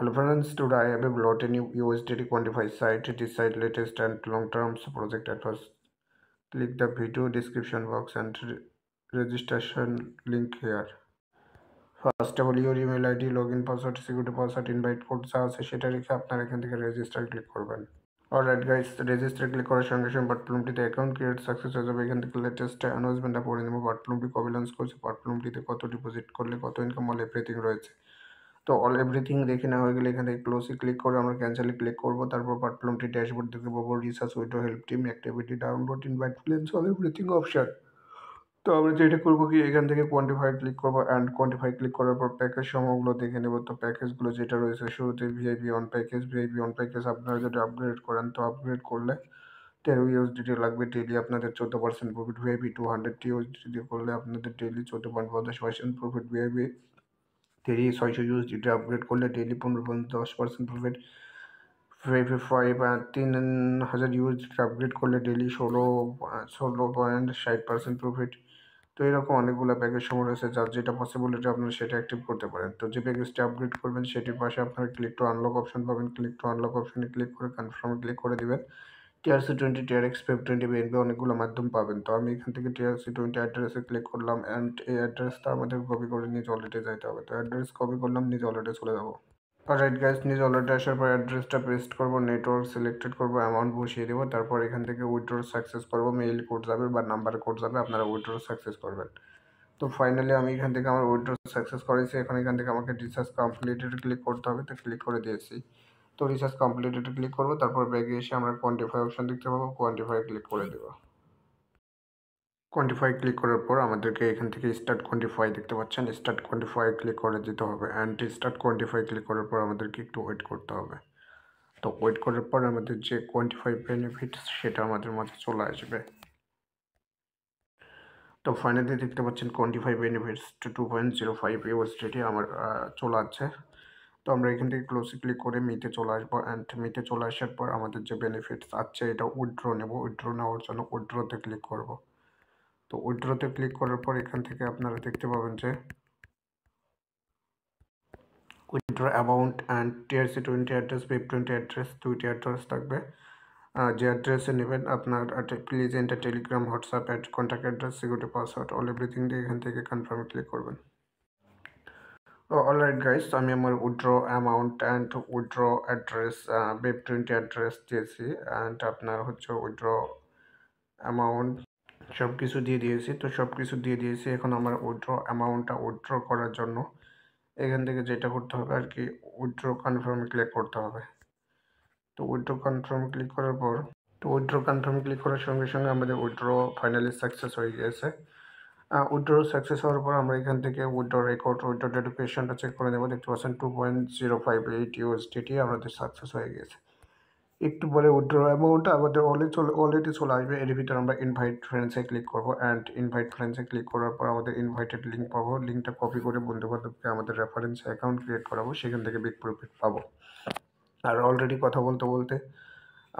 Hello friends, today I have brought a new USDT quantify site. This site latest and long-term project at first. Click the video description box and registration link here. First of all, your email ID, login password, security password, invite code যা আছে সেটা রেখে আপনারা এখান থেকে register click করবেন। Alright guys, register click করার সঙ্গে সঙ্গে বাটপ্লুমটিতে অ্যাকাউন্ট ক্রিয়েট সাকসেস হয়ে যাবে। এখান থেকে লেটেস্ট অ্যানাউন্সমেন্টটা পড়ে নেব। বাটপ্লুমটি কবে লঞ্চ করছে, বাটপ্লুমটিতে কত ডিপোজিট করলে কত ইনকাম, অল এভরিথিং রয়েছে। তো অল এভরিথিং দেখে নেওয়া হয়ে গেলে এখান থেকে ক্লোজে ক্লিক করে আমরা ক্যান্সেলে ক্লিক করবো। তারপর বাটপ্লুমটি ড্যাশবোর্ড দেখতে পাবো, research widow help team, activity, download, invite friends, all everything option. তো আমরা যেটা করবো কি এখান থেকে কোয়ান্টিফাই ক্লিক করবো অ্যান্ড কোয়ান্টিফাই ক্লিক করার পর প্যাকেজ সমূহগুলো দেখে নেব। তো প্যাকেজগুলো যেটা রয়েছে শুরুতে ভিআইপি অন প্যাকেজ আপনারা যদি আপগ্রেড করেন তো আপগ্রেড করলে 13 ইউএসডিটি লাগবে ডেইলি, আপনাদের 14% প্রফিট। ভিআইপি 200 ইউএসডিটি করলে আপনাদের daily 14.50% profit. VIP 600 USDT upgrade করলে daily 15.10% profit. VIP 3000 USDT upgrade করলে ডেইলি 16.60% প্রফিট। তো এরকম অনেকগুলো প্যাকেজ সমূহ রয়েছে, যার যেটা পসিবল এটা আপনারা সেটা অ্যাক্টিভ করতে পারেন। তো যে প্যাকেজটি আপগ্রেড করবেন সেটির পাশে আপনারা ক্লিক টু আনলক অপশন পাবেন। ক্লিক টু আনলক অপশনে ক্লিক করে কনফার্মে ক্লিক করে দিবেন। TRC20, TRX, FIP20, BNB অনেকগুলো মাধ্যম পাবেন। তো আমি এখান থেকে TRC20 অ্যাড্রেসে ক্লিক করলাম অ্যান্ড এই অ্যাড্রেসটা আমাদের কপি করে নিয়ে ওয়ালেটে যাইতে হবে। তো অ্যাড্রেস কপি করলাম, নিজ ওয়ালেটে চলে যাবো। অলরাইট গাইস, নিজ ওয়ালেটে আসার পর অ্যাড্রেসটা পেস্ট করবো, নেটওয়ার্ক সিলেক্টেড করবো, অ্যামাউন্ট বসিয়ে দেবো। তারপর এখান থেকে উইথড্র সাকসেস করবো, মেইল কোড যাবে বা নাম্বার কোড যাবে, আপনারা উইথড্র সাকসেস করবেন। তো ফাইনালি আমি এখান থেকে আমার উইথড্র সাকসেস করেছি। এখন এখান থেকে আমাকে রিচার্জ কমপ্লিটেড ক্লিক করতে হবে, তো ক্লিক করে দিয়েছি। তো রিচার্জ কমপ্লিটেড ক্লিক করবো, তারপর ব্যাগে এসে আমরা কোয়ান্টিফাই অপশন দেখতে পাবো, কোয়ান্টিফাই ক্লিক করে দেবো। কোয়ান্টিফাই ক্লিক করার পর আমাদেরকে এখান থেকে স্টার্ট কোয়ান্টিফাই দেখতে পাচ্ছেন, স্টার্ট কোয়ান্টিফাই ক্লিক করে দিতে হবে অ্যান্ড স্টার্ট কোয়ান্টিফাই ক্লিক করার পর আমাদেরকে একটু ওয়েট করতে হবে। তো ওয়েট করার পর আমাদের যে কোয়ান্টিফাই বেনিফিট সেটা আমাদের মাঝে চলে আসবে। তো ফাইনালি দেখতে পাচ্ছেন কোয়ান্টিফাই বেনিফিটস 2.05 ইউএসডিটি আমার চলে আসছে। তো আমরা এখান থেকে ক্লোজে ক্লিক করে মিতে চলে আসবো অ্যান্ড মিতে চলে আসার পর আমাদের যে বেনিফিটস আছে এটা উইথড্র নেব। উইথড্র নেওয়ার জন্য উইথড্রতে ক্লিক করব। তো উইথড্রতে ক্লিক করার পর এখান থেকে আপনারা দেখতে পাবেন যে withdraw amount and TRC20 address, FIP20 address, দুইটি অ্যাড্রেস থাকবে। যে অ্যাড্রেসে নেবেন আপনার please enter Telegram, WhatsApp add, contact address, security password, all everything দিয়ে এখান থেকে কনফার্মে ক্লিক করবেন। অলরাইট গাইস, আমি আমার withdraw amount and withdraw address, FIP20 address দিয়েছি অ্যান্ড আপনার হচ্ছে উইথড্র অ্যামাউন্ট সব কিছু দিয়ে দিয়েছি। তো সব কিছু দিয়ে দিয়েছি। এখন আমার উইথড্র অ্যামাউন্টটা উইথড্র করার জন্য এখান থেকে যেটা করতে হবে আর কি, উইথড্র কনফার্মে ক্লিক করতে হবে। তো উইথড্র কনফার্মে ক্লিক করার পর উইথড্র কনফার্মে ক্লিক করার সঙ্গে সঙ্গে আমাদের উইথড্র ফাইনালি সাকসেস হয়ে গিয়েছে। উইথড্র সাকসেস হওয়ার পর আমরা এখান থেকে উইথড্র রেকর্ড, উইথড্র ডেডিকেশনটা চেক করে নেব। দেখতে পাচ্ছেন 2.058 ইউএসডিটি আমাদের সাকসেস হয়ে গেছে। একটু পরে উইথড্র অ্যামাউন্টটা আমাদের অলরেডি চলে আসবে। এর ভিতরে আমরা ইনভাইট ফ্রেন্ডসে ক্লিক করব অ্যান্ড ইনভাইট ফ্রেন্ডসে ক্লিক করার পর আমাদের ইনভাইটেড লিঙ্ক পাবো। লিঙ্কটা কপি করে বন্ধুবান্ধবকে আমাদের রেফারেন্স অ্যাকাউন্ট ক্রিয়েট করাবো, সেখান থেকে বিগ প্রফিট পাবো। আর অলরেডি কথা বলতে বলতে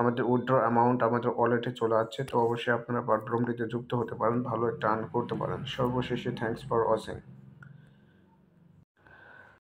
আমাদের উইথড্র অ্যামাউন্ট আমাদের ওয়ালেটে চলে আসছে। তো অবশ্যই আপনারা বাটপ্লুমটিতে যুক্ত হতে পারেন, ভালো একটা আর্ন করতে পারেন। সর্বশেষে থ্যাঙ্কস ফর ওয়াচিং।